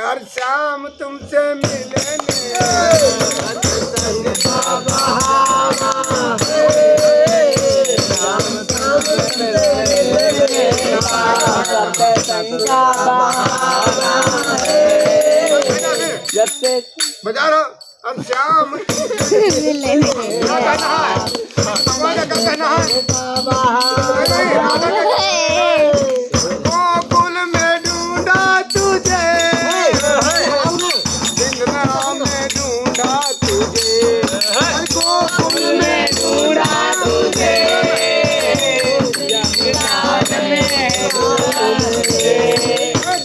हर शाम तुमसे मिलने बजा रहा हर शाम क्या कहना है क्या कहना है गोकुल में ढूंढा तुझे जिंदना में ढूंढा तुझे गोकुल में ढूंढा तुझे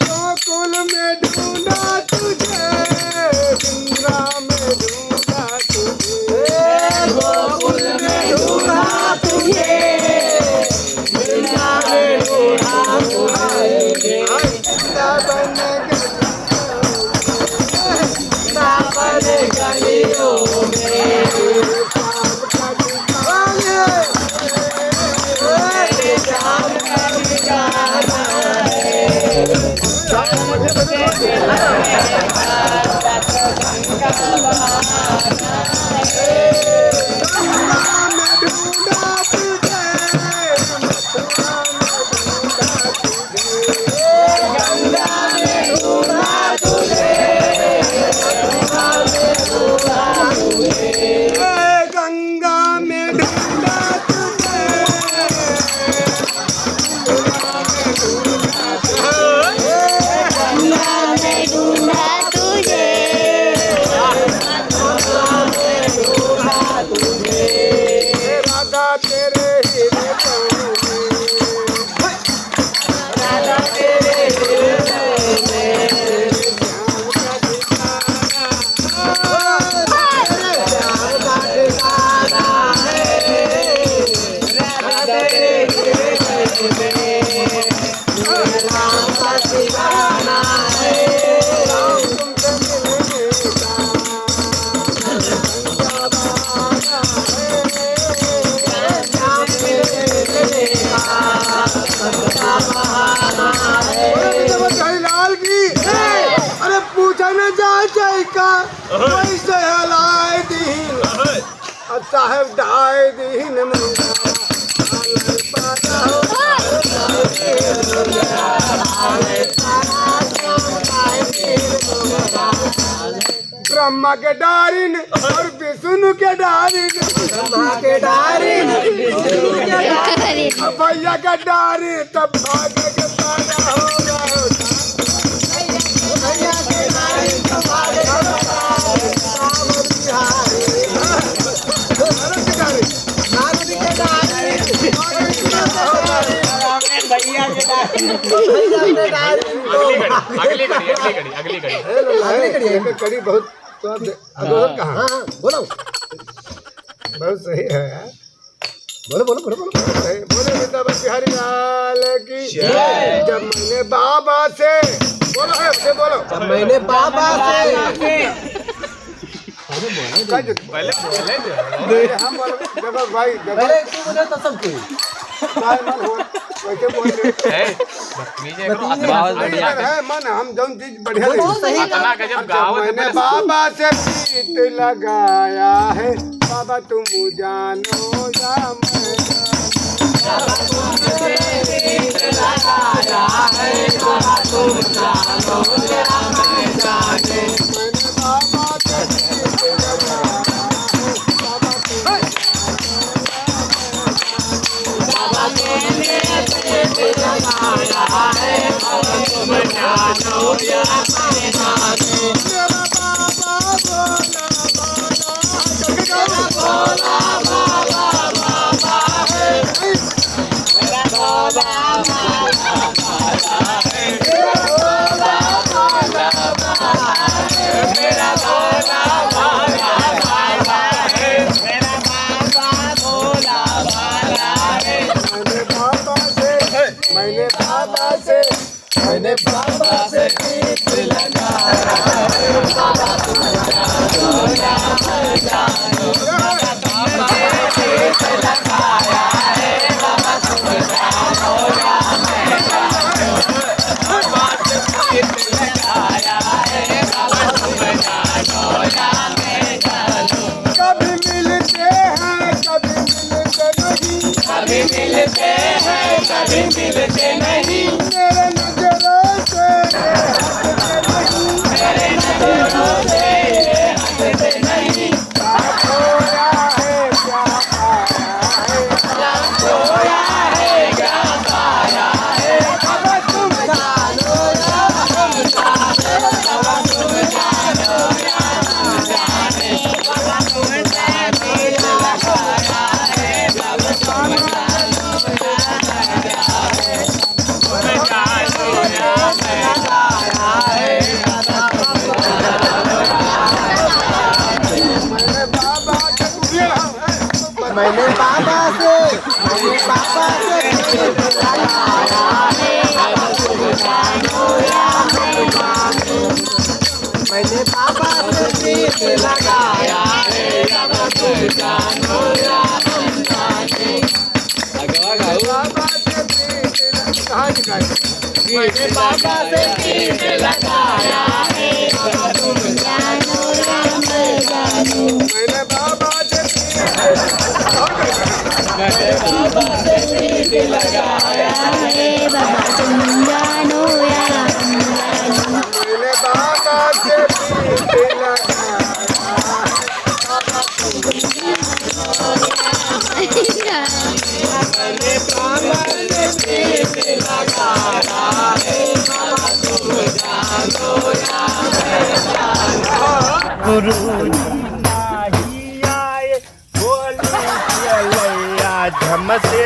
गोकुल में ढूंढा तुझे जिंदना में ढूंढा तुझे गोकुल में ढूंढा तुझे जिंदना में ढूंढा तुझे गलियों लाल की अरे पूछा न जाए का वैसे हलाए दीन अब साहेब ढाए दीन ब्रह्मा के डारिन और विष्णु के डारिन ब्रह्मा के डारिन भैया का डारी तब भागे के पैदा होगा भैया के डारी तब भागे के अगली कड़ी बहुत कहाँ बोलो बहुत सही है यार बोलो बोलो बोलो बोलो बोले बेटा बिहारी लाल की जब मैंने बाबा से बोलो है से बोलो जब मैंने बाबा से पहले हम बोलो भाई पहले तू बोले तो सब कोई वैसे बोल रहे है मन हम जौन चीज बढ़िया मैंने बाबा से प्रीत लगाया है बाबा तुम जानो या मैं बाबा तुमसे प्रीत लगाया है बाबा तुम जानो या मैं जाने मैंने बाबा से प्रीत लगाया है बाबा तुम जानो या मैं जाने मेरा बाबा भोला बाबा बाबा है मेरा बाबा है मेरा बाबा है मेरा बाबा है मेरा बाबा भोला बाबा है मैंने बाबा से प्रीत लगाया बाबा तुम जानो या मैं जानो बाबा तुमसे प्रीत लगाया है बाबा तुम जानो या मैं जानो हंसते नहीं, मेरे नजरों से मेरे नजरों से हंसते नहीं, खोया है क्या पाया है, खोया है क्या पाया है, अब तुम जानो या हम जाने, अब तुम जानो या हम जाने, अब तुमसे दिल लगाया है, अब तुम जानो या मैं जाने, तुम जानो या मैं जाया है, मैंने बाबा के मैंने बाबा से प्रीत लगाया है, मैंने बाबा से प्रीत लगाया है, अब तुम जानो या हम जाने, बाबा से प्रीत कहाँ दिखाई मैंने बाबा से प्रीत लगाया है, अब तुम जानो या मैं जानो, मैंने बाबा से मैंने बाबा से प्रीत लगाया है, बाबा तुम जानो या हम जानो, मैंने बाबा से प्रीत लगाया मैंने बाबा से प्रीत लगाया है, बाबा तुम जानो या मैं जानो, गुरु नहीं आए बोली चलैया झम से